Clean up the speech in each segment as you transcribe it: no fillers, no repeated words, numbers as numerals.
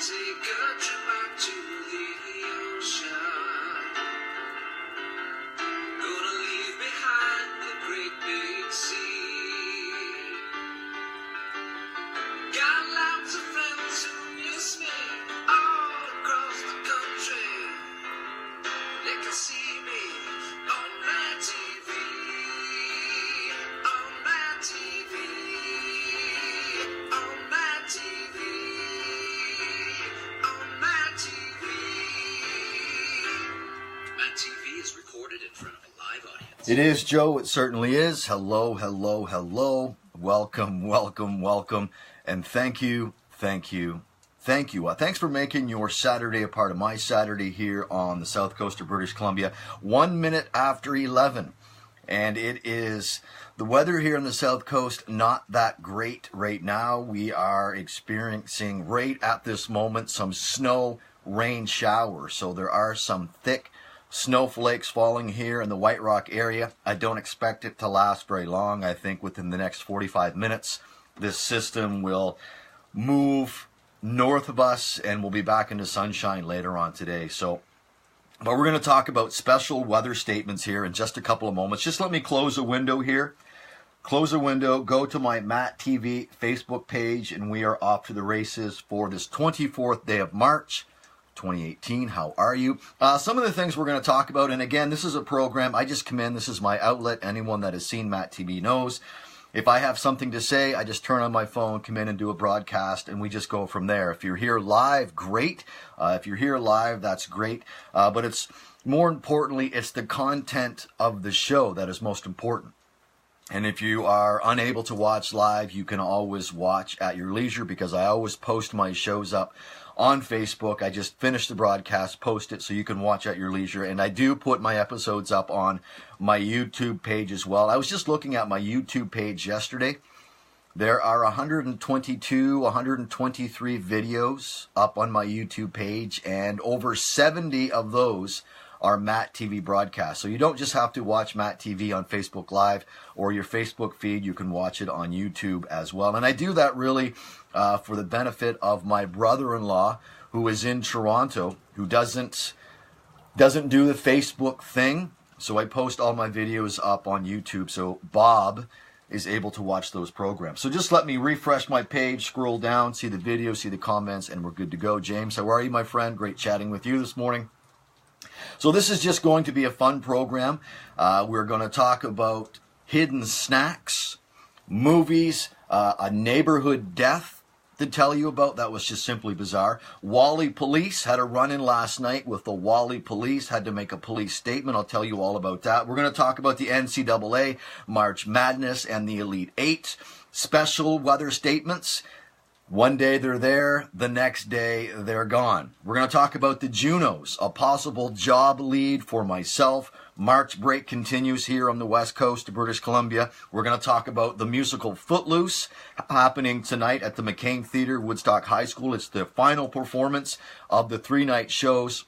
take a trip out to the ocean. Gonna leave behind the great big sea. Got lots of friends who miss me all across the country. They can see me on MattTv, on MattTV, on MattTV, on MattTV. MattTV is recorded in front of a live audience. It is, Joe. It certainly is. Hello, hello, hello. Welcome, welcome, welcome. And thank you, thank you, thank you. Thanks for making your Saturday a part of my Saturday here on the south coast of British Columbia. 1 minute after 11. And it is the weather here on the south coast, not that great right now. We are experiencing right at this moment some snow, rain showers. So there are some thick snowflakes falling here in the White Rock area. I don't expect it to last very long. I think within the next 45 minutes, this system will move north of us and we'll be back into sunshine later on today. But we're going to talk about special weather statements here in just a couple of moments. Just let me close a window here. Close a window, go to my MattTV Facebook page, and we are off to the races for this 24th day of March, 2018. How are you? Some of the things we're going to talk about, and again, this is a program. I just come in. This is my outlet. Anyone that has seen MattTV knows. If I have something to say, I just turn on my phone, come in and do a broadcast, and we just go from there. If you're here live, great. If you're here live, that's great. But it's more importantly, it's the content of the show that is most important. And if you are unable to watch live, you can always watch at your leisure because I always post my shows up on Facebook. I just finished the broadcast, post it so you can watch at your leisure. And I do put my episodes up on my YouTube page as well. I was just looking at my YouTube page yesterday. There are 123 videos up on my YouTube page, and over 70 of those are MattTV broadcasts. So you don't just have to watch MattTV on Facebook Live or your Facebook feed. You can watch it on YouTube as well. And I do that really for the benefit of my brother-in-law who is in Toronto, who doesn't do the Facebook thing. So I post all my videos up on YouTube. So Bob is able to watch those programs. So just let me refresh my page, scroll down, see the video, see the comments, and we're good to go. James, how are you, my friend? Great chatting with you this morning. So this is just going to be a fun program. We're going to talk about hidden snacks, movies, a neighborhood death to tell you about. That was just simply bizarre. Wally Police had a run-in last night with the Wally Police, had to make a police statement. I'll tell you all about that. We're going to talk about the NCAA, March Madness, and the Elite Eight. Special weather statements. One day they're there, the next day they're gone. We're going to talk about the Junos, a possible job lead for myself. March break continues here on the west coast of British Columbia. We're going to talk about the musical Footloose happening tonight at the McCain Theatre, Woodstock High School. It's the final performance of the 3-night shows.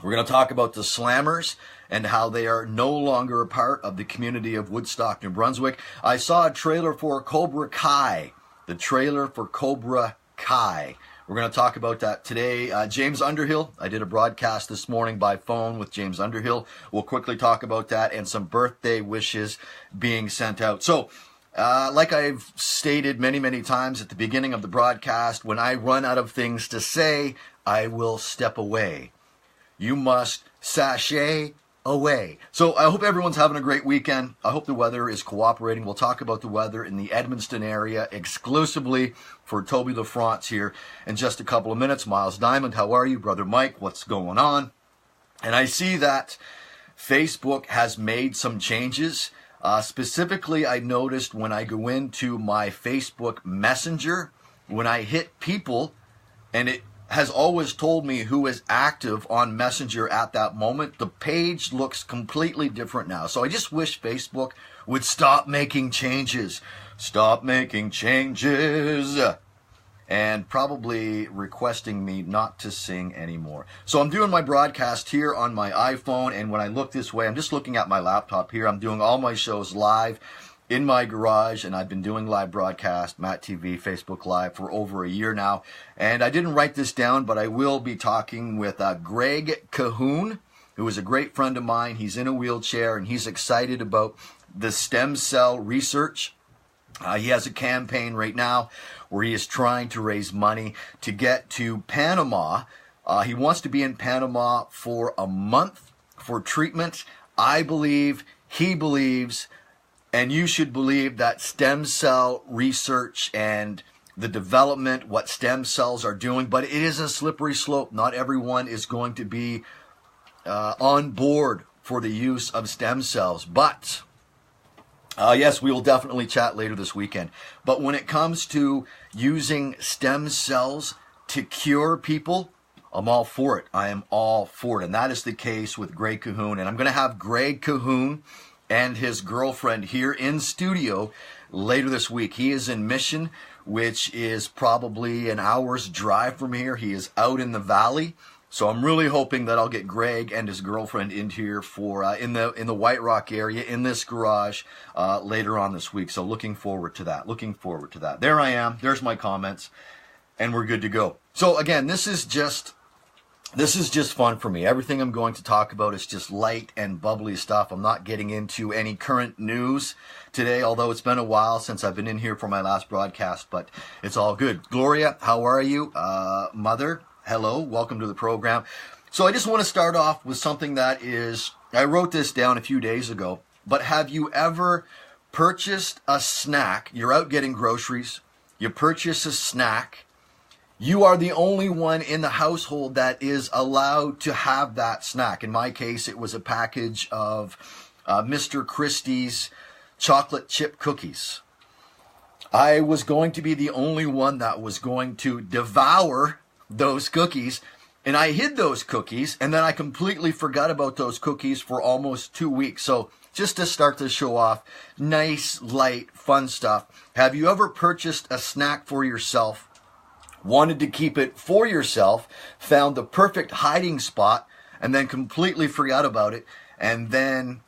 We're going to talk about the Slammers and how they are no longer a part of the community of Woodstock, New Brunswick. I saw a trailer for Cobra Kai. The trailer for Cobra Kai. We're going to talk about that today. James Underhill, I did a broadcast this morning by phone with James Underhill. We'll quickly talk about that and some birthday wishes being sent out. So, like I've stated many, many times at the beginning of the broadcast, when I run out of things to say, I will step away. You must sashay away. So I hope everyone's having a great weekend. I hope the weather is cooperating. We'll talk about the weather in the Edmundston area exclusively for Toby LaFrance here in just a couple of minutes. Miles Diamond, how are you? Brother Mike, what's going on? And I see that Facebook has made some changes. Specifically, I noticed when I go into my Facebook Messenger, when I hit people, and it has always told me who is active on Messenger at that moment. The page looks completely different now. So I just wish Facebook would stop making changes. Stop making changes. And probably requesting me not to sing anymore. So I'm doing my broadcast here on my iPhone, and when I look this way, I'm just looking at my laptop here. I'm doing all my shows live in my garage, and I've been doing live broadcast, MattTv, Facebook Live, for over a year now. And I didn't write this down, but I will be talking with Greg Cahoon, who is a great friend of mine. He's in a wheelchair, and he's excited about the stem cell research. He has a campaign right now where he is trying to raise money to get to Panama. He wants to be in Panama for a month for treatment. I believe, he believes, and you should believe that stem cell research and the development, what stem cells are doing, but it is a slippery slope. Not everyone is going to be on board for the use of stem cells, but yes, we will definitely chat later this weekend. But when it comes to using stem cells to cure people, I'm all for it. I am all for it. And that is the case with Greg Cahoon. And I'm going to have Greg Cahoon and his girlfriend here in studio later this week. He is in Mission, which is probably an hour's drive from here. He is out in the valley. So I'm really hoping that I'll get Greg and his girlfriend in here for in the White Rock area in this garage later on this week. So looking forward to that. Looking forward to that. There I am. There's my comments, and we're good to go. So again, this is just fun for me. Everything I'm going to talk about is just light and bubbly stuff. I'm not getting into any current news today, although it's been a while since I've been in here for my last broadcast, but it's all good. Gloria, how are you? Mother, hello, welcome to the program. So I just want to start off with something that is, I wrote this down a few days ago, but have you ever purchased a snack? You're out getting groceries, you purchase a snack, you are the only one in the household that is allowed to have that snack. In my case, it was a package of Mr. Christie's chocolate chip cookies. I was going to be the only one that was going to devour those cookies, and I hid those cookies, and then I completely forgot about those cookies for almost 2 weeks. So just to start the show off, nice, light, fun stuff. Have you ever purchased a snack for yourself, wanted to keep it for yourself, found the perfect hiding spot, and then completely forgot about it, and then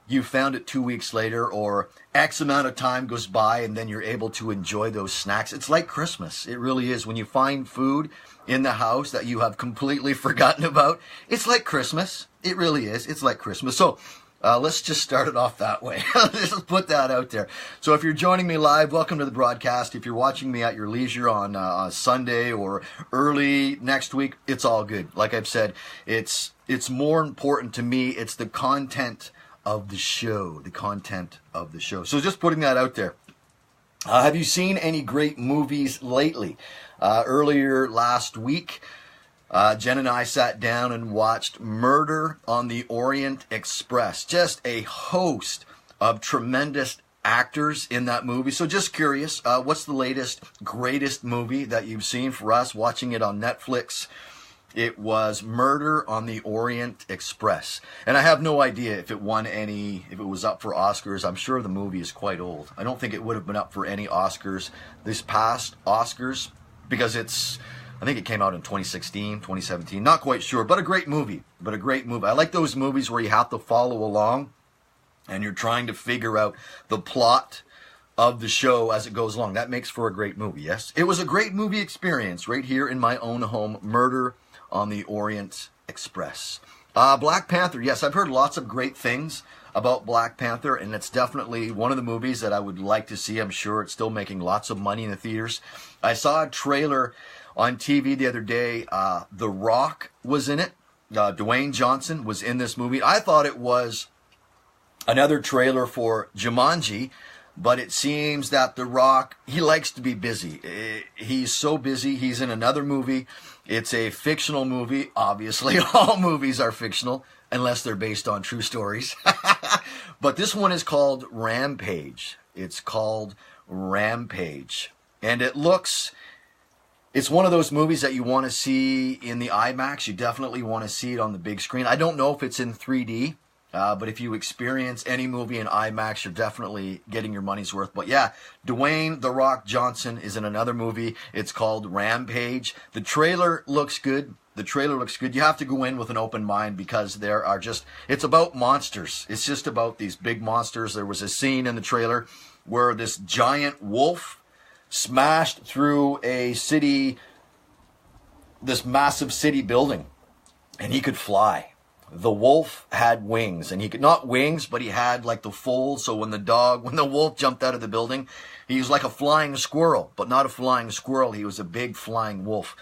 you found it 2 weeks later, or X amount of time goes by, and then you're able to enjoy those snacks? It's like Christmas. It really is. When you find food in the house that you have completely forgotten about, it's like Christmas. It really is. It's like Christmas. So let's just start it off that way. Let's put that out there. So if you're joining me live, welcome to the broadcast. If you're watching me at your leisure on Sunday or early next week, it's all good. Like I've said, it's more important to me. It's the content of the show, the content of the show. So just putting that out there. Have you seen any great movies lately? Earlier last week, Jen and I sat down and watched Murder on the Orient Express. Just a host of tremendous actors in that movie. So just curious, what's the latest, greatest movie that you've seen? For us, watching it on Netflix, it was Murder on the Orient Express. And I have no idea if it won any, if it was up for Oscars. I'm sure the movie is quite old. I don't think it would have been up for any Oscars this past Oscars, because I think it came out in 2016, 2017. Not quite sure, but a great movie. I like those movies where you have to follow along and you're trying to figure out the plot of the show as it goes along. That makes for a great movie, yes? It was a great movie experience right here in my own home, Murder on the Orient Express. Black Panther, yes, I've heard lots of great things about Black Panther, and it's definitely one of the movies that I would like to see. I'm sure it's still making lots of money in the theaters. I saw a trailer on TV the other day. The Rock was in it. Dwayne Johnson was in this movie. I thought it was another trailer for Jumanji, but it seems that The Rock, he likes to be busy. He's so busy. He's in another movie. It's a fictional movie. Obviously, all movies are fictional, unless they're based on true stories. But this one is called Rampage. It's called Rampage. And it's one of those movies that you want to see in the IMAX. You definitely want to see it on the big screen. I don't know if it's in 3D. But if you experience any movie in IMAX, you're definitely getting your money's worth. But yeah, Dwayne "The Rock" Johnson is in another movie. It's called Rampage. The trailer looks good. You have to go in with an open mind because it's about monsters. It's just about these big monsters. There was a scene in the trailer where this giant wolf smashed through this massive city building, and he could fly. The wolf had wings, and he could, not wings, but he had like the folds. So when the wolf jumped out of the building, he was like a flying squirrel, but not a flying squirrel. He was a big flying wolf.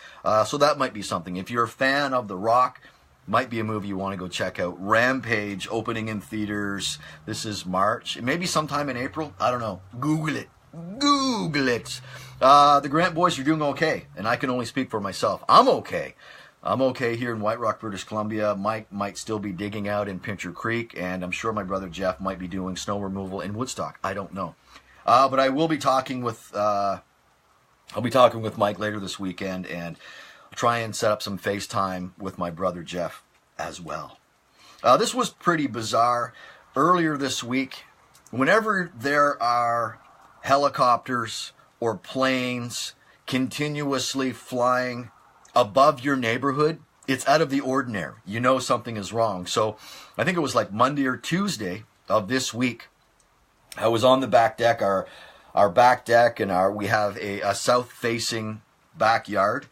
So that might be something. If you're a fan of The Rock, might be a movie you want to go check out. Rampage, opening in theaters. This is March. Maybe sometime in April. I don't know. Google it. The Grant boys are doing okay, and I can only speak for myself. I'm okay here in White Rock, British Columbia. Mike might still be digging out in Pincher Creek, and I'm sure my brother Jeff might be doing snow removal in Woodstock. I don't know. But I will be talking with Mike later this weekend, and I'll try and set up some FaceTime with my brother Jeff as well. This was pretty bizarre. Earlier this week, whenever there are helicopters or planes continuously flying above your neighborhood, it's out of the ordinary. You know something is wrong. So I think it was like Monday or Tuesday of this week, I was on the back deck, our back deck, and we have a south-facing backyard,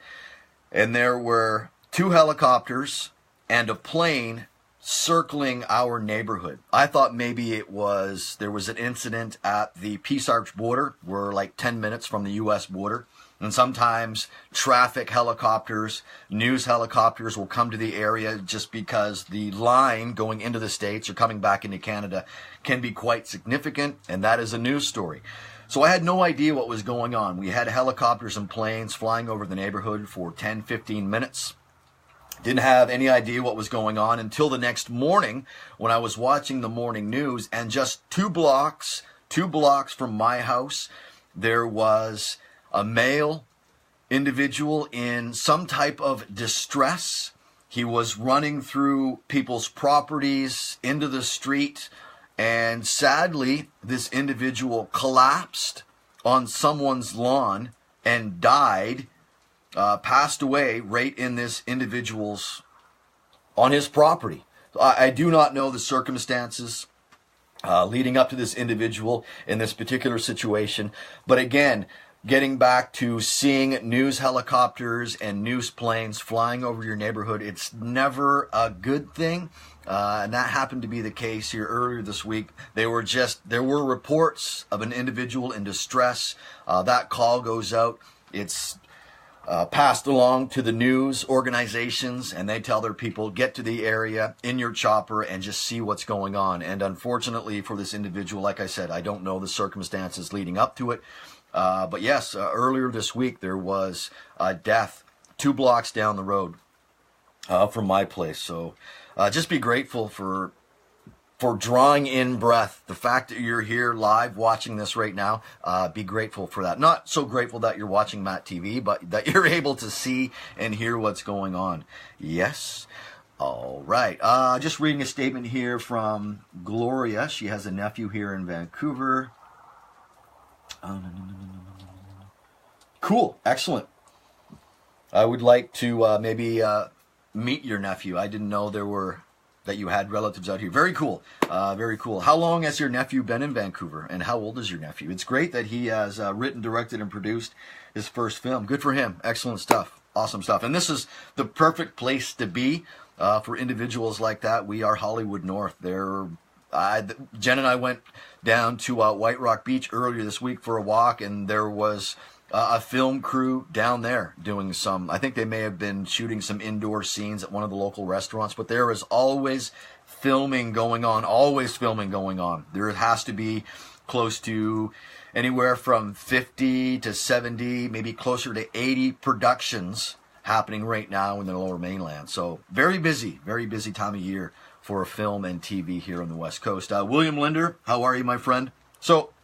and there were 2 helicopters and a plane circling our neighborhood. I thought maybe there was an incident at the Peace Arch border. We're like 10 minutes from the U.S. border. And sometimes traffic helicopters, news helicopters will come to the area just because the line going into the States or coming back into Canada can be quite significant, and that is a news story. So I had no idea what was going on. We had helicopters and planes flying over the neighborhood for 10, 15 minutes. Didn't have any idea what was going on until the next morning when I was watching the morning news, and just 2 blocks from my house, there was a male individual in some type of distress. He was running through people's properties into the street, and sadly, this individual collapsed on someone's lawn and died, passed away right in this individual's, on his property. I do not know the circumstances leading up to this individual in this particular situation, but again, getting back to seeing news helicopters and news planes flying over your neighborhood, it's never a good thing. And that happened to be the case here earlier this week. There were reports of an individual in distress. That call goes out. It's passed along to the news organizations, and they tell their people, get to the area in your chopper and just see what's going on. And unfortunately for this individual, like I said, I don't know the circumstances leading up to it. But yes, earlier this week there was a death 2 blocks down the road from my place. So just be grateful for drawing in breath. The fact that you're here live watching this right now, be grateful for that. Not so grateful that you're watching MattTv, but that you're able to see and hear what's going on. Yes. All right. Just reading a statement here from Gloria. She has a nephew here in Vancouver. Cool. Excellent. I would like to maybe meet your nephew. I didn't know that you had relatives out here. Very cool. Very cool. How long has your nephew been in Vancouver, and how old is your nephew? It's great that he has written, directed, and produced his first film. Good for him. Excellent stuff. Awesome stuff. And this is the perfect place to be for individuals like that. We are Hollywood North. Jen and I went down to White Rock Beach earlier this week for a walk, and there was a film crew down there doing I think they may have been shooting some indoor scenes at one of the local restaurants, but there is always filming going on. There has to be close to anywhere from 50 to 70, maybe closer to 80 productions happening right now in the Lower Mainland. So very busy time of year for film and TV here on the West Coast. William Linder, how are you, my friend? So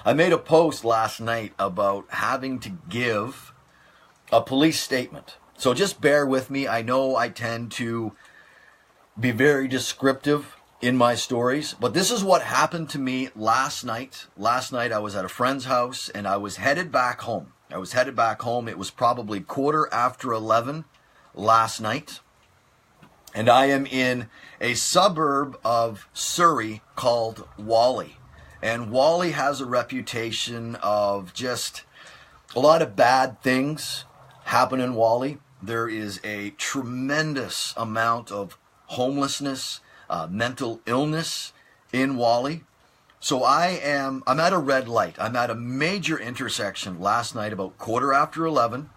I made a post last night about having to give a police statement. So just bear with me. I know I tend to be very descriptive in my stories, but this is what happened to me last night. Last night I was at a friend's house and I was headed back home. It was probably 11:15 last night. And I am in a suburb of Surrey called Whalley. And Whalley has a reputation of just a lot of bad things happen in Whalley. There is a tremendous amount of homelessness, mental illness in Whalley. So I'm at a red light. I'm at a major intersection last night about 11:15.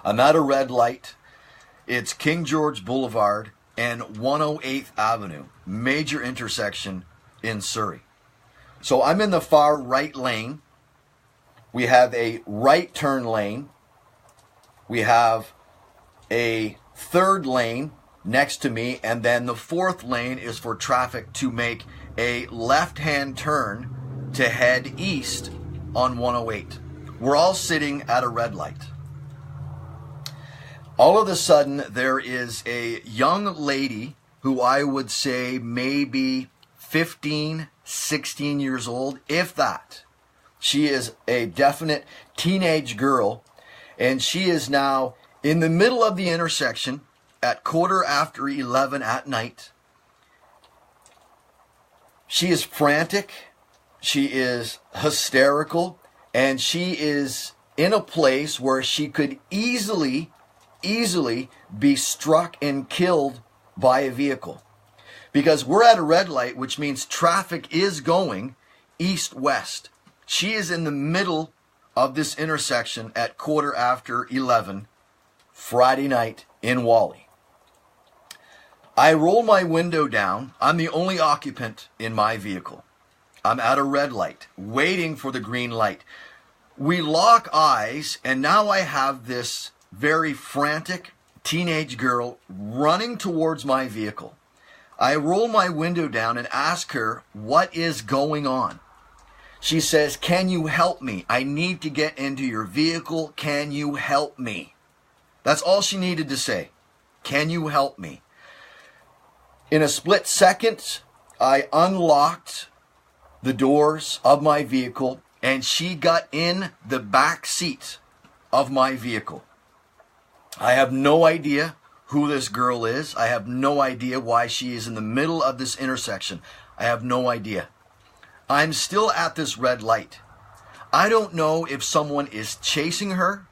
I'm at a red light. It's King George Boulevard and 108th Avenue, major intersection in Surrey. So I'm in the far right lane. We have a right turn lane. We have a third lane next to me, and then the fourth lane is for traffic to make a left-hand turn to head east on 108. We're all sitting at a red light. All of a sudden, there is a young lady who I would say maybe 15, 16 years old, if that. She is a definite teenage girl, and she is now in the middle of the intersection at 11:15 at night. She is frantic, she is hysterical, and she is in a place where she could easily be struck and killed by a vehicle. Because we're at a red light, which means traffic is going east-west. She is in the middle of this intersection at 11:15 Friday night in Whalley. I roll my window down. I'm the only occupant in my vehicle. I'm at a red light, waiting for the green light. We lock eyes, and now I have this very frantic teenage girl running towards my vehicle. I roll my window down and ask her, what is going on? She says, can you help me? I need to get into your vehicle. Can you help me? That's all she needed to say. Can you help me? In a split second, I unlocked the doors of my vehicle and she got in the back seat of my vehicle. I have no idea who this girl is. I have no idea why she is in the middle of this intersection. I have no idea. I'm still at this red light. I don't know if someone is chasing her.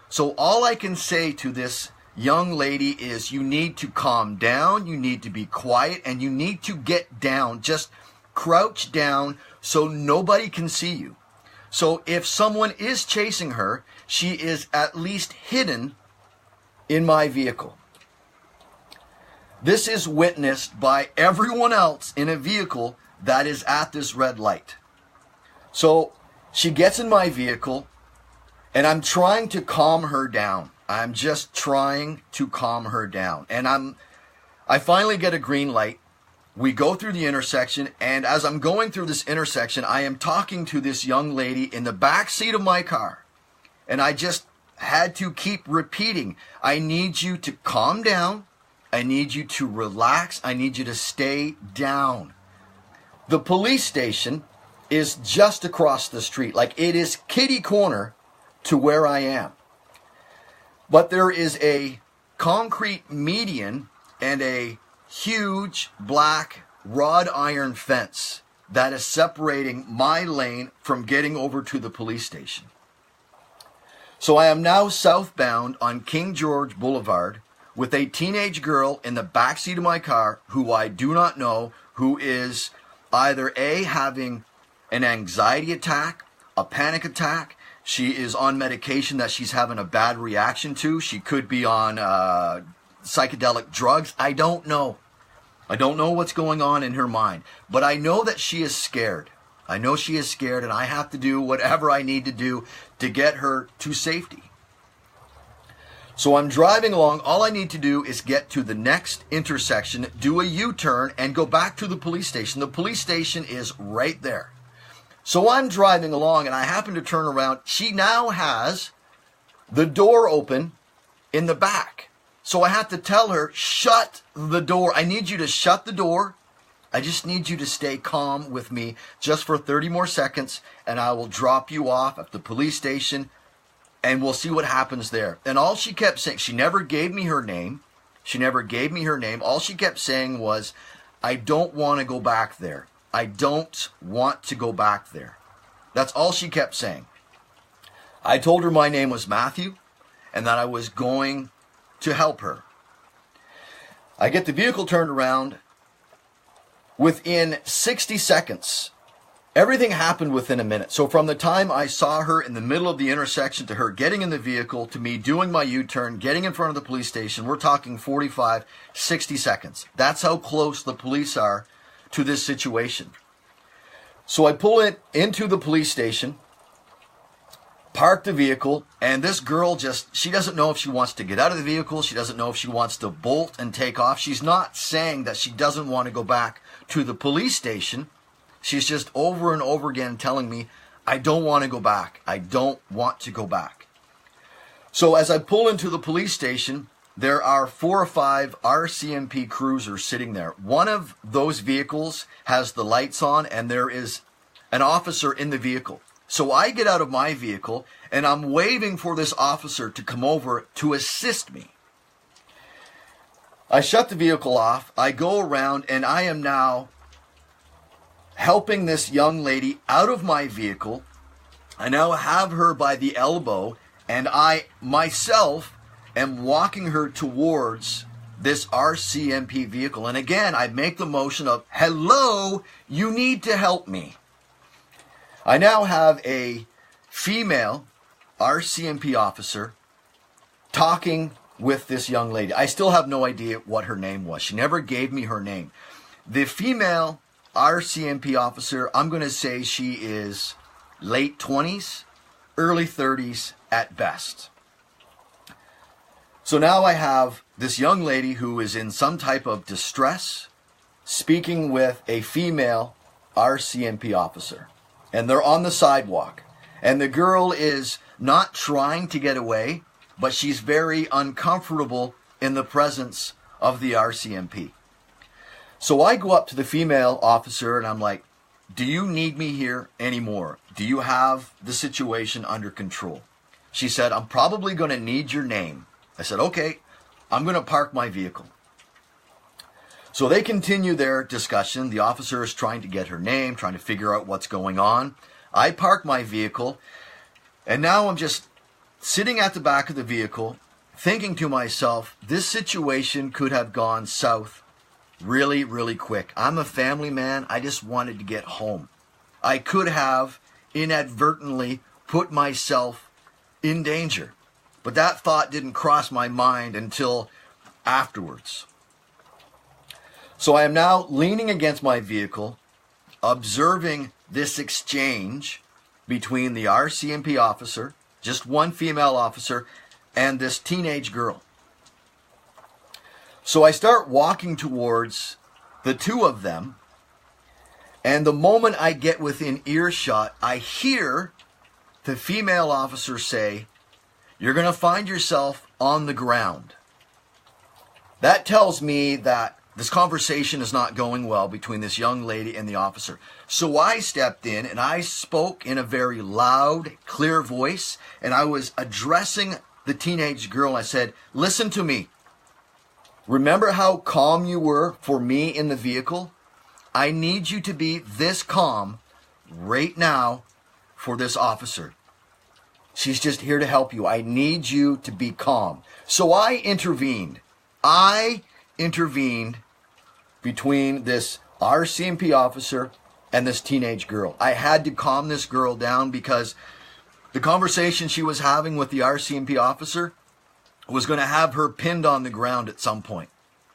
So all I can say to this young lady is you need to calm down, you need to be quiet, and you need to get down. Just crouch down so nobody can see you. So if someone is chasing her, she is at least hidden in my vehicle. This is witnessed by everyone else in a vehicle that is at this red light. So she gets in my vehicle and I'm trying to calm her down. I'm just trying to calm her down. And I finally get a green light. We go through the intersection, and as I'm going through this intersection, I am talking to this young lady in the back seat of my car. And I just had to keep repeating, I need you to calm down. I need you to relax. I need you to stay down. The police station is just across the street. Like, it is kitty corner to where I am. But there is a concrete median and a huge black wrought iron fence that is separating my lane from getting over to the police station. So I am now southbound on King George Boulevard with a teenage girl in the backseat of my car who I do not know, who is either A, having an anxiety attack, a panic attack. She is on medication that she's having a bad reaction to. She could be on psychedelic drugs. I don't know. I don't know what's going on in her mind. But I know that she is scared. I know she is scared, and I have to do whatever I need to do to get her to safety. So I'm driving along. All I need to do is get to the next intersection, do a U-turn, and go back to the police station. The police station is right there. So I'm driving along, and I happen to turn around. She now has the door open in the back. So I had to tell her, shut the door. I need you to shut the door. I just need you to stay calm with me just for 30 more seconds, and I will drop you off at the police station, and we'll see what happens there. And all she kept saying, she never gave me her name. She never gave me her name. All she kept saying was, I don't want to go back there. I don't want to go back there. That's all she kept saying. I told her my name was Matthew and that I was going to help her. I get the vehicle turned around. Within 60 seconds, everything happened within a minute. So from the time I saw her in the middle of the intersection to her getting in the vehicle to me doing my U-turn, getting in front of the police station, we're talking 45, 60 seconds. That's how close the police are to this situation. So I pull it into the police station, park the vehicle, and this girl she doesn't know if she wants to get out of the vehicle. She doesn't know if she wants to bolt and take off. She's not saying that she doesn't want to go back to the police station. She's just over and over again telling me, I don't want to go back. I don't want to go back. So as I pull into the police station, there are 4 or 5 RCMP cruisers sitting there. One of those vehicles has the lights on, and there is an officer in the vehicle. So I get out of my vehicle, and I'm waving for this officer to come over to assist me. I shut the vehicle off. I go around, and I am now helping this young lady out of my vehicle. I now have her by the elbow, and I myself am walking her towards this RCMP vehicle. And again, I make the motion of, hello, you need to help me. I now have a female RCMP officer talking with this young lady. I still have no idea what her name was. She never gave me her name. The female RCMP officer, I'm going to say she is late 20s, early 30s at best. So now I have this young lady who is in some type of distress speaking with a female RCMP officer. And they're on the sidewalk. And the girl is not trying to get away, but she's very uncomfortable in the presence of the RCMP. So I go up to the female officer and I'm like, do you need me here anymore? Do you have the situation under control? She said, I'm probably going to need your name. I said, okay, I'm going to park my vehicle. So they continue their discussion. The officer is trying to get her name, trying to figure out what's going on. I park my vehicle, and now I'm just sitting at the back of the vehicle, thinking to myself, this situation could have gone south really, really quick. I'm a family man. I just wanted to get home. I could have inadvertently put myself in danger. But that thought didn't cross my mind until afterwards. So I am now leaning against my vehicle, observing this exchange between the RCMP officer, just one female officer, and this teenage girl. So I start walking towards the two of them, and the moment I get within earshot, I hear the female officer say, you're going to find yourself on the ground. That tells me that this conversation is not going well between this young lady and the officer. So I stepped in and I spoke in a very loud, clear voice, and I was addressing the teenage girl. I said, listen to me. Remember how calm you were for me in the vehicle? I need you to be this calm right now for this officer. She's just here to help you. I need you to be calm. So I intervened. I intervened between this RCMP officer and this teenage girl. I had to calm this girl down because the conversation she was having with the RCMP officer was going to have her pinned on the ground at some point.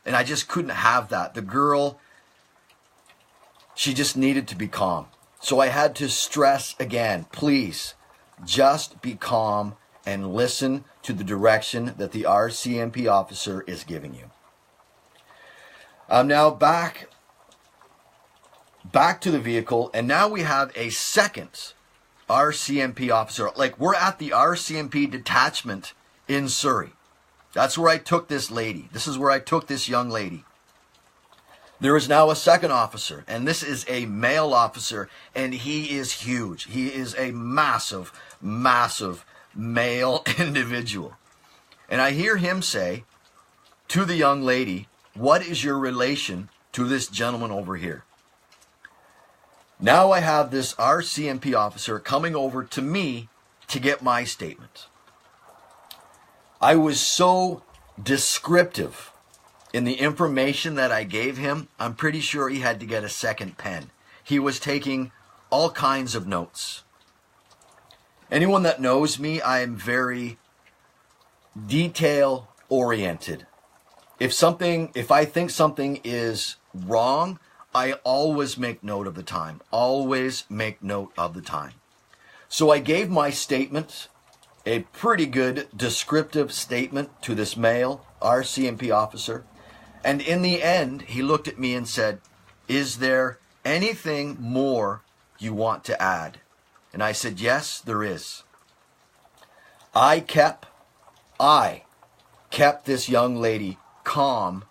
And I just couldn't have that. The girl, she just needed to be calm. So I had to stress again, please, just be calm and listen to the direction that the RCMP officer is giving you. I'm now back to the vehicle, and now we have a second RCMP officer. Like, we're at the RCMP detachment in Surrey. That's where I took this lady. This is where I took this young lady. There is now a second officer, and this is a male officer, and he is huge. He is a massive, massive male individual. And I hear him say to the young lady, "What is your relation to this gentleman over here?" Now I have this RCMP officer coming over to me to get my statement. I was so descriptive in the information that I gave him, I'm pretty sure he had to get a second pen. He was taking all kinds of notes. Anyone that knows me, I am very detail oriented. If I think something is wrong, I always make note of the time. Always make note of the time. So I gave my statement, a pretty good descriptive statement to this male RCMP officer. And in the end, he looked at me and said, "Is there anything more you want to add?" And I said, "Yes, there is." I kept this young lady calm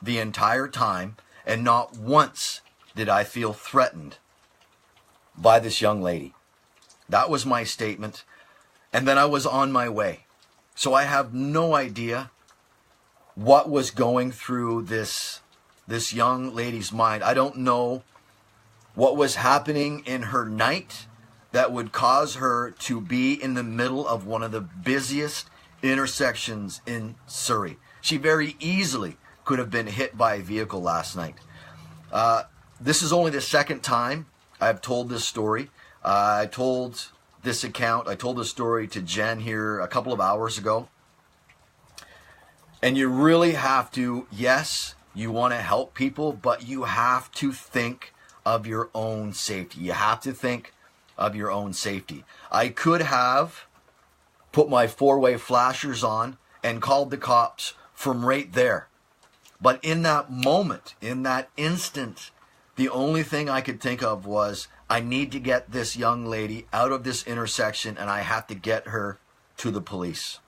the entire time, and not once did I feel threatened by this young lady. That was my statement. And then I was on my way. So I have no idea what was going through this young lady's mind. I don't know what was happening in her night that would cause her to be in the middle of one of the busiest intersections in Surrey. She very easily could have been hit by a vehicle last night. This is only the second time I've told this story. I told this story to Jen here a couple of hours ago. And you really have to, yes, you want to help people, but you have to think of your own safety. You have to think of your own safety. I could have put my four-way flashers on and called the cops from right there. But in that moment, in that instant, the only thing I could think of was, I need to get this young lady out of this intersection, and I have to get her to the police.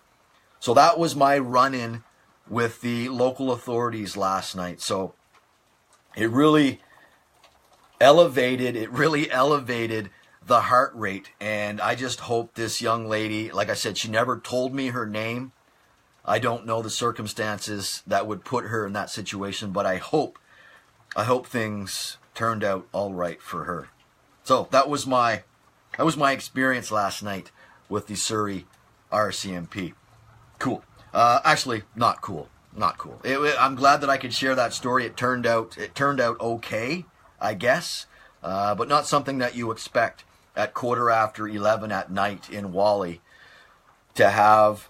So that was my run-in with the local authorities last night. So it really elevated the heart rate. And I just hope this young lady, like I said, she never told me her name. I don't know the circumstances that would put her in that situation, but I hope things turned out all right for her. So that was my experience last night with the Surrey RCMP. Cool. Actually, not cool. Not cool. I'm glad that I could share that story. It turned out okay, I guess, but not something that you expect at 11:15 at night in Whalley to have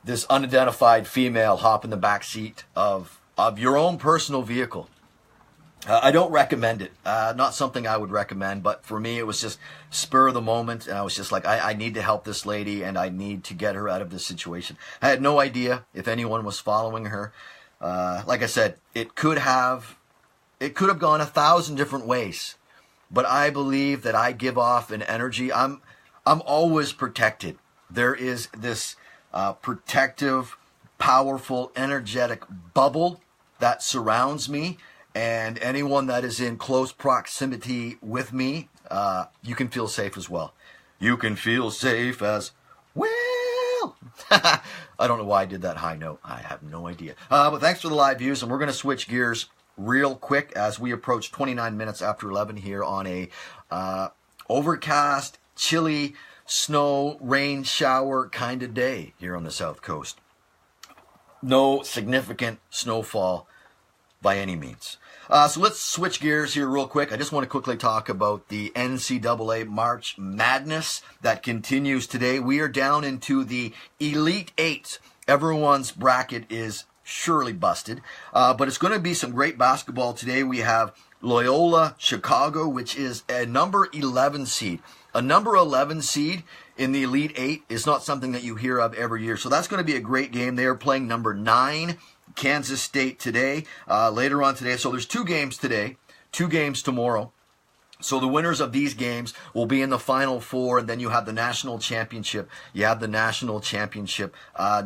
this unidentified female hop in the back seat of your own personal vehicle. I don't recommend it. Not something I would recommend, but for me, it was just spur of the moment, and I was just like, I need to help this lady, and I need to get her out of this situation. I had no idea if anyone was following her. Like I said, it could have gone 1,000 different ways, but I believe that I give off an energy. I'm always protected. There is this protective, powerful, energetic bubble that surrounds me. And anyone that is in close proximity with me, you can feel safe as well. You can feel safe as well. I don't know why I did that high note. I have no idea. But thanks for the live views. And we're going to switch gears real quick as we approach 29 minutes after 11 here on a overcast, chilly, snow, rain, shower kind of day here on the South Coast. No significant snowfall by any means. So let's switch gears here real quick. I just want to quickly talk about the NCAA March Madness that continues today. We are down into the Elite Eight. Everyone's bracket is surely busted, but it's going to be some great basketball today. We have Loyola Chicago, which is a number 11 seed. A number 11 seed in the Elite Eight is not something that you hear of every year. So that's going to be a great game. They are playing number 9 Kansas State today, later on today. So there's 2 games today, 2 games tomorrow. So the winners of these games will be in the Final Four, and then you have the national championship. You have the national championship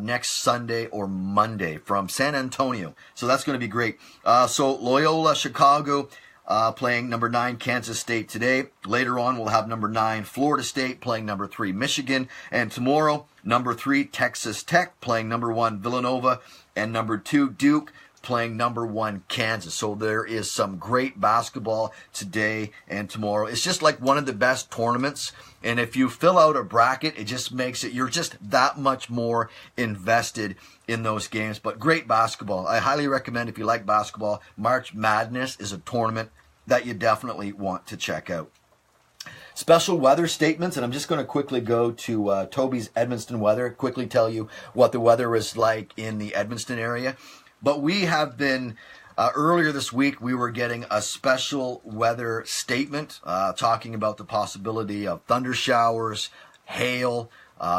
next Sunday or Monday from San Antonio. So that's going to be great. So Loyola Chicago playing number 9 Kansas State today. Later on, we'll have number 9 Florida State playing number 3 Michigan. And tomorrow, number 3 Texas Tech playing number 1 Villanova, and number 2 Duke playing number 1 Kansas. So there is some great basketball today and tomorrow. It's just like one of the best tournaments. And if you fill out a bracket, it just makes it, you're just that much more invested in those games. But great basketball. I highly recommend, if you like basketball, March Madness is a tournament that you definitely want to check out. Special weather statements, and I'm just going to quickly go to Toby's Edmundston weather, quickly tell you what the weather is like in the Edmundston area. But we have been, earlier this week, we were getting a special weather statement talking about the possibility of thunder showers, hail,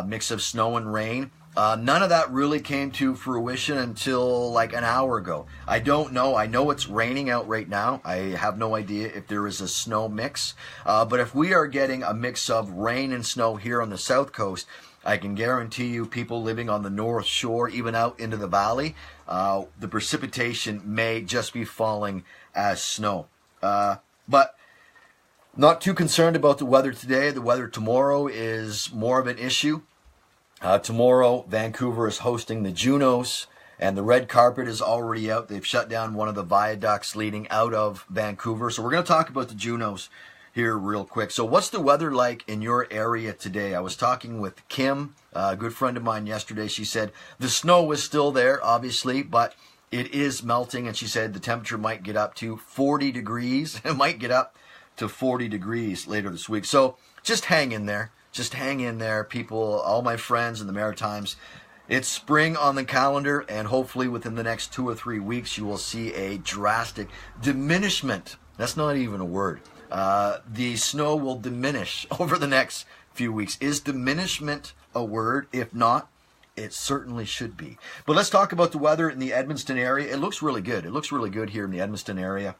mix of snow and rain. None of that really came to fruition until like an hour ago. I don't know. I know it's raining out right now. I have no idea if there is a snow mix. But if we are getting a mix of rain and snow here on the South Coast, I can guarantee you people living on the North Shore, even out into the valley, the precipitation may just be falling as snow. But not too concerned about the weather today. The weather tomorrow is more of an issue. Tomorrow, Vancouver is hosting the Junos, and the red carpet is already out. They've shut down one of the viaducts leading out of Vancouver. So we're going to talk about the Junos here real quick. So what's the weather like in your area today? I was talking with Kim, a good friend of mine, yesterday. She said the snow was still there, obviously, but it is melting, and she said the temperature might get up to 40 degrees. It might get up to 40 degrees later this week. So just hang in there. Just hang in there, people, all my friends in the Maritimes. It's spring on the calendar, and hopefully within the next 2 or 3 weeks, you will see a drastic diminishment. That's not even a word. The snow will diminish over the next few weeks. Is diminishment a word? If not, it certainly should be. But let's talk about the weather in the Edmundston area. It looks really good. It looks really good here in the Edmundston area.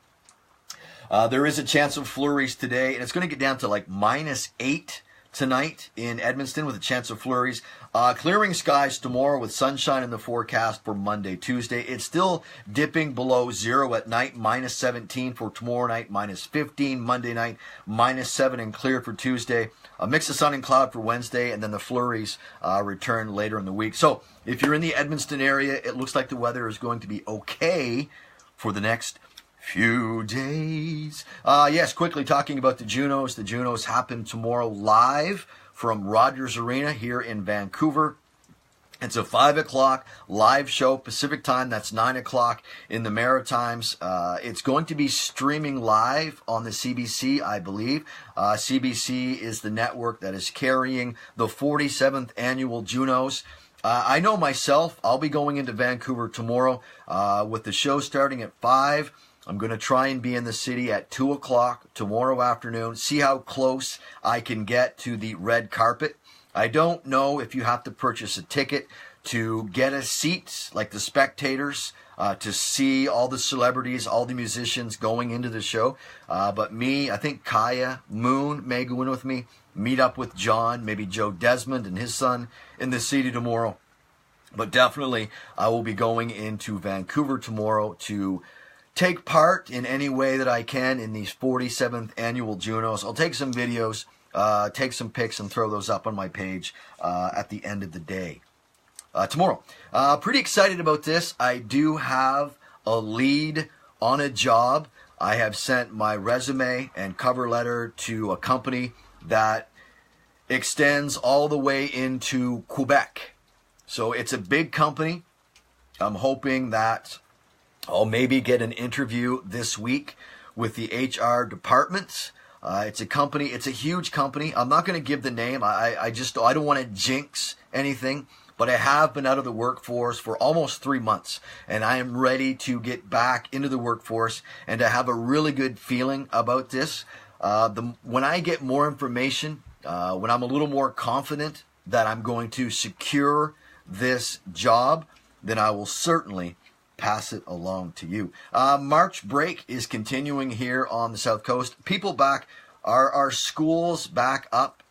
There is a chance of flurries today, and it's going to get down to like -8 tonight in Edmundston with a chance of flurries. Clearing skies tomorrow with sunshine in the forecast for Monday, Tuesday. It's still dipping below 0 at night, -17 for tomorrow night, -15 Monday night, -7 and clear for Tuesday. A mix of sun and cloud for Wednesday, and then the flurries return later in the week. So if you're in the Edmundston area, it looks like the weather is going to be okay for the next few days. Yes, quickly talking about the Junos. The Junos happen tomorrow live from Rogers Arena here in Vancouver. It's a 5 o'clock live show Pacific time. That's 9 o'clock in the Maritimes. It's going to be streaming live on the CBC, I believe. CBC is the network that is carrying the 47th annual Junos. I know myself, I'll be going into Vancouver tomorrow with the show starting at 5. I'm going to try and be in the city at 2 o'clock tomorrow afternoon, see how close I can get to the red carpet. I don't know if you have to purchase a ticket to get a seat, like the spectators, to see all the celebrities, all the musicians going into the show. But me, I think Kaya Moon may go in with me, meet up with John, maybe Joe Desmond and his son in the city tomorrow. But definitely, I will be going into Vancouver tomorrow to take part in any way that I can in these 47th annual Junos. I'll take some videos, take some pics, and throw those up on my page at the end of the day. Tomorrow. Pretty excited about this. I do have a lead on a job. I have sent my resume and cover letter to a company that extends all the way into Quebec. So it's a big company. I'm hoping that I'll maybe get an interview this week with the HR department. It's a company. It's a huge company. I'm not going to give the name. I don't want to jinx anything. But I have been out of the workforce for almost 3 months, and I am ready to get back into the workforce and to have a really good feeling about this. When I get more information, when I'm a little more confident that I'm going to secure this job, then I will certainly pass it along to you. March break is continuing here on the South Coast. People back Are schools back up?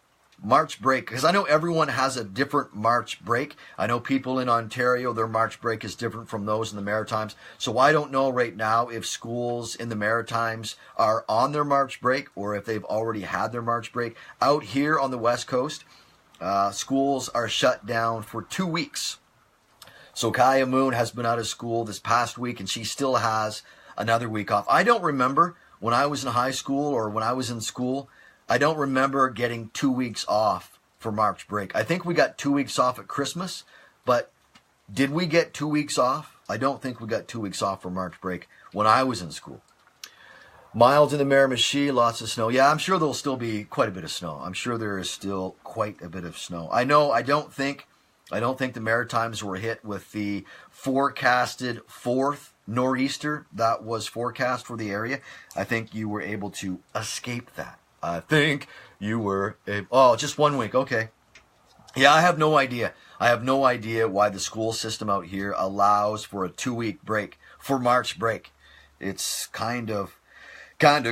March break, because I know everyone has a different March break. I know people in Ontario, their March break is different from those in the Maritimes. So I don't know right now if schools in the Maritimes are on their March break or if they've already had their March break. Out here on the West Coast, schools are shut down for 2 weeks. So Kaya Moon has been out of school this past week, and she still has another week off. I don't remember when I was in high school or when I was in school, I don't remember getting 2 weeks off for March break. I think we got 2 weeks off at Christmas, but did we get 2 weeks off? I don't think we got 2 weeks off for March break when I was in school. Mild in the Miramichi, lots of snow. Yeah, I'm sure there'll still be quite a bit of snow. I'm sure there is still quite a bit of snow. I don't think the Maritimes were hit with the forecasted fourth nor'easter that was forecast for the area. I think you were able to escape that. I think you were just 1 week. Okay. Yeah, I have no idea. I have no idea why the school system out here allows for a 2 week break for March break. It's kind of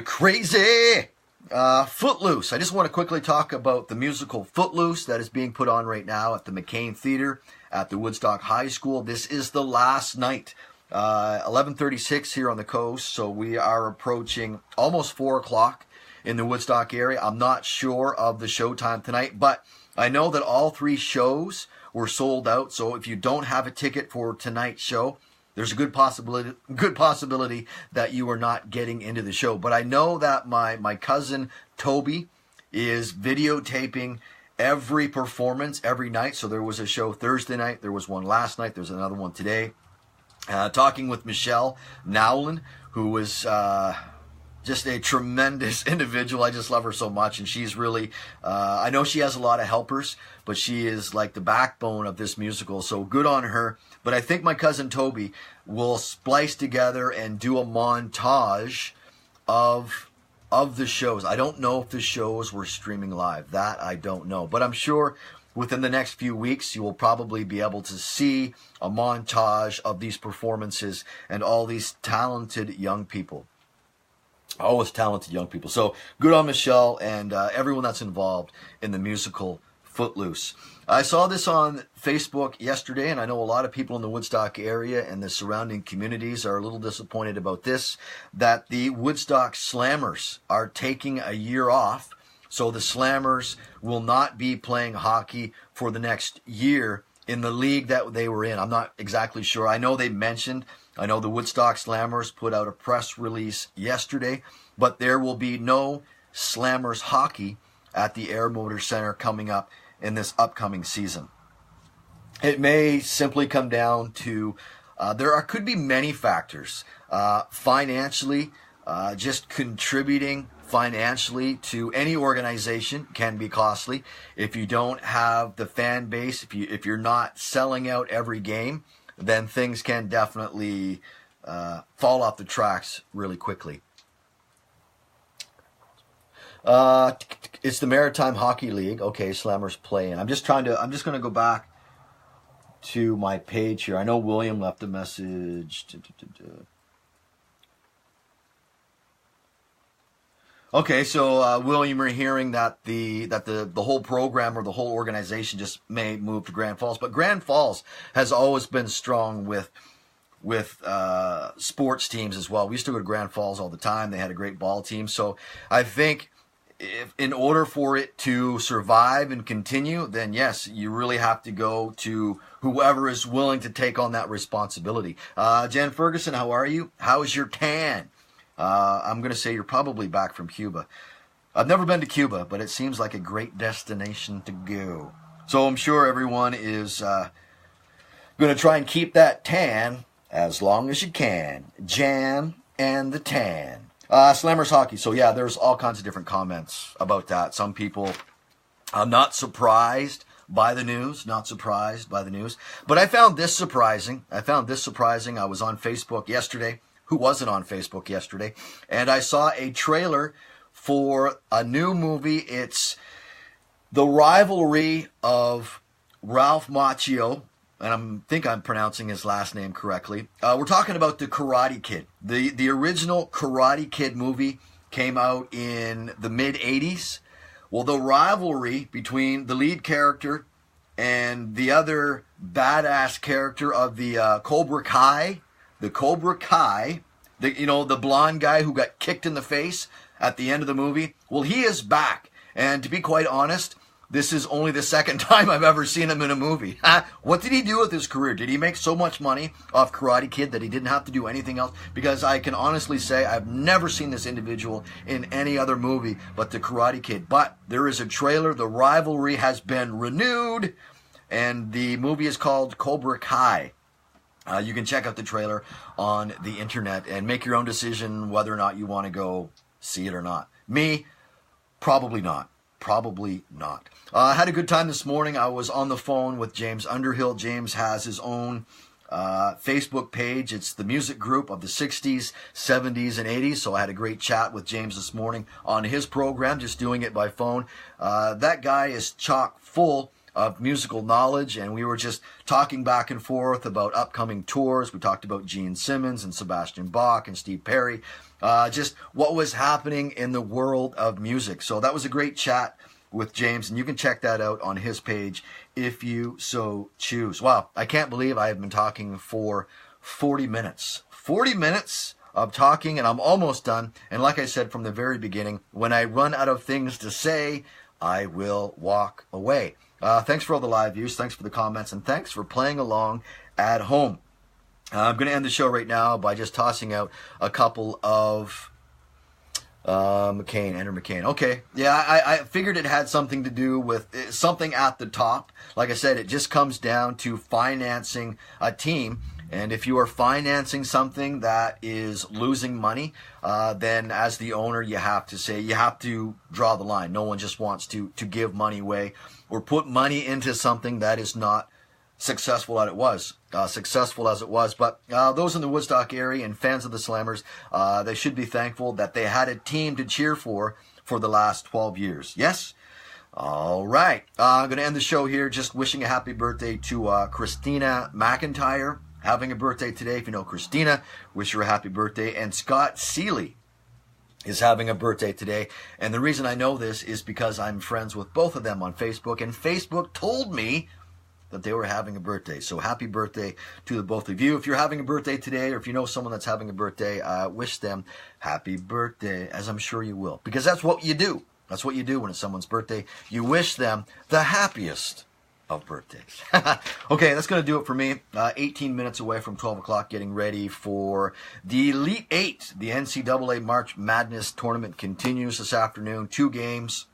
crazy. Footloose. I just want to quickly talk about the musical Footloose that is being put on right now at the McCain Theater at the Woodstock High School. This is the last night. 11:36 here on the coast, so we are approaching almost 4 o'clock in the Woodstock area. I'm not sure of the showtime tonight, but I know that all 3 shows were sold out. So if you don't have a ticket for tonight's show, there's a good possibility that you are not getting into the show. But I know that my cousin Toby is videotaping every performance every night. So there was a show Thursday night, there was one last night, there's another one today. Talking with Michelle Nowlin, who was just a tremendous individual. I just love her so much, and she's really, I know she has a lot of helpers, but she is like the backbone of this musical, so good on her. But I think my cousin Toby will splice together and do a montage of the shows. I don't know if the shows were streaming live. That I don't know, but I'm sure within the next few weeks, you will probably be able to see a montage of these performances and all these talented young people. Always talented young people. So good on Michelle and everyone that's involved in the musical Footloose. I saw this on Facebook yesterday, and I know a lot of people in the Woodstock area and the surrounding communities are a little disappointed about this, that the Woodstock Slammers are taking a year off. So the Slammers will not be playing hockey for the next year in the league that they were in. I'm not exactly sure. I know the Woodstock Slammers put out a press release yesterday, but there will be no Slammers hockey at the Air Motor Center coming up in this upcoming season. It may simply come down to, could be many factors. Financially, just contributing financially to any organization can be costly. If you don't have the fan base, if you're not selling out every game, then things can definitely fall off the tracks really quickly. It's the Maritime Hockey League. Okay, Slammers play in. I'm just going to go back to my page here. I know William left a message. Okay, so William, you're hearing that the whole program or the whole organization just may move to Grand Falls, but Grand Falls has always been strong with sports teams as well. We used to go to Grand Falls all the time. They had a great ball team. So I think if in order for it to survive and continue, then yes, you really have to go to whoever is willing to take on that responsibility. Jen Ferguson, how are you? How is your tan? I'm going to say you're probably back from Cuba. I've never been to Cuba, but it seems like a great destination to go. So I'm sure everyone is going to try and keep that tan as long as you can. Jan and the tan. Slammers hockey. So yeah, there's all kinds of different comments about that. Some people are not surprised by the news, But I found this surprising. I was on Facebook yesterday. Who wasn't on Facebook yesterday? And I saw a trailer for a new movie. It's the rivalry of Ralph Macchio, and I think I'm pronouncing his last name correctly. We're talking about the Karate Kid. The original Karate Kid movie came out in the mid-'80s. Well, the rivalry between the lead character and the other badass character of the Cobra Kai, the blonde guy who got kicked in the face at the end of the movie, well, he is back. And to be quite honest, this is only the second time I've ever seen him in a movie. What did he do with his career? Did he make so much money off Karate Kid that he didn't have to do anything else? Because I can honestly say I've never seen this individual in any other movie but the Karate Kid. But there is a trailer. The rivalry has been renewed, and the movie is called Cobra Kai. You can check out the trailer on the internet and make your own decision whether or not you want to go see it or not. Me, probably not. Probably not. I had a good time this morning. I was on the phone with James Underhill. James has his own Facebook page. It's the music group of the 60s, 70s, and 80s. So I had a great chat with James this morning on his program, just doing it by phone. That guy is chock full of musical knowledge, and we were just talking back and forth about upcoming tours. We talked about Gene Simmons and Sebastian Bach and Steve Perry, just what was happening in the world of music. So that was a great chat with James, and you can check that out on his page if you so choose. Wow, I can't believe I have been talking for 40 minutes. 40 minutes of talking, and I'm almost done. And like I said from the very beginning, when I run out of things to say, I will walk away. Thanks for all the live views, thanks for the comments, and thanks for playing along at home. I'm going to end the show right now by just tossing out a couple of Andrew McCain. Okay, yeah, I figured it had something to do with something at the top. Like I said, it just comes down to financing a team. And if you are financing something that is losing money, then as the owner, you have to draw the line. No one just wants to give money away or put money into something that is not successful as it was. But those in the Woodstock area and fans of the Slammers, they should be thankful that they had a team to cheer for the last 12 years. Yes? All right. I'm going to end the show here just wishing a happy birthday to Christina McIntyre. Having a birthday today. If you know Christina, wish her a happy birthday. And Scott Seeley is having a birthday today. And the reason I know this is because I'm friends with both of them on Facebook. And Facebook told me that they were having a birthday. So happy birthday to the both of you. If you're having a birthday today, or if you know someone that's having a birthday, wish them happy birthday, as I'm sure you will. Because that's what you do. That's what you do when it's someone's birthday. You wish them the happiest of birthdays. Okay, that's going to do it for me. 18 minutes away from 12 o'clock, getting ready for the Elite Eight. The NCAA March Madness tournament continues this afternoon. 2 games.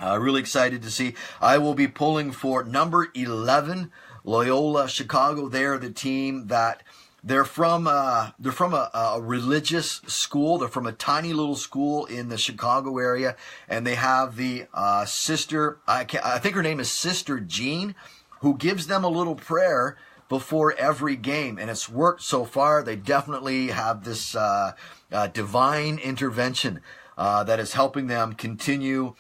Really excited to see. I will be pulling for number 11, Loyola Chicago. They're the team that they're from a religious school. They're from a tiny little school in the Chicago area, and they have the sister. I think her name is Sister Jean, who gives them a little prayer before every game, and it's worked so far. They definitely have this divine intervention that is helping them continue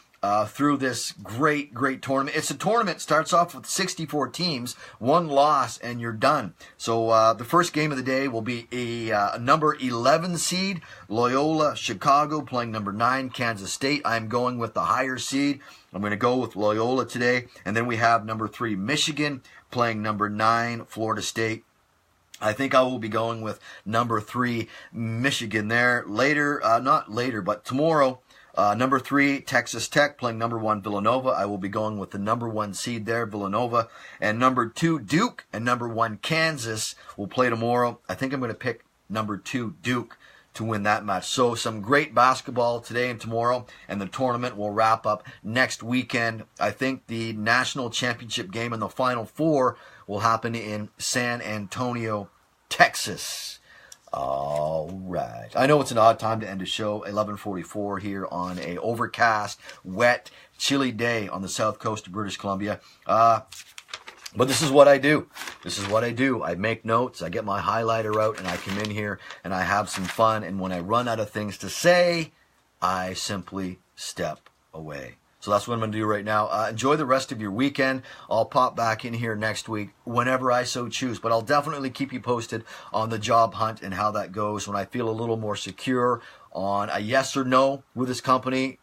through this great tournament. It's a tournament, starts off with 64 teams, 1 loss, and you're done. So the first game of the day will be a number 11 seed, Loyola Chicago, playing number 9, Kansas State. I'm going with the higher seed. I'm going to go with Loyola today. And then we have number 3, Michigan, playing number 9, Florida State. I think I will be going with number 3, Michigan there. But tomorrow, number 3, Texas Tech, playing number 1, Villanova. I will be going with the number 1 seed there, Villanova. And number 2, Duke, and number 1, Kansas will play tomorrow. I think I'm going to pick number 2, Duke, to win that match. So some great basketball today and tomorrow, and the tournament will wrap up next weekend. I think the national championship game and the Final Four will happen in San Antonio, Texas. All right. I know it's an odd time to end a show, 11:44 here on a overcast, wet, chilly day on the south coast of British Columbia. But this is what I do. I make notes, I get my highlighter out, and I come in here and I have some fun. And when I run out of things to say, I simply step away. So that's what I'm going to do right now. Enjoy the rest of your weekend. I'll pop back in here next week whenever I so choose. But I'll definitely keep you posted on the job hunt and how that goes when I feel a little more secure on a yes or no with this company,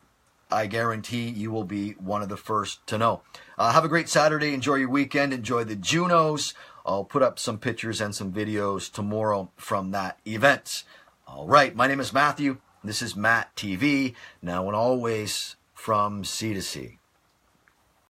I guarantee you will be one of the first to know. Have a great Saturday. Enjoy your weekend. Enjoy the Junos. I'll put up some pictures and some videos tomorrow from that event. All right. My name is Matthew. This is Matt TV. Now and always from sea to sea.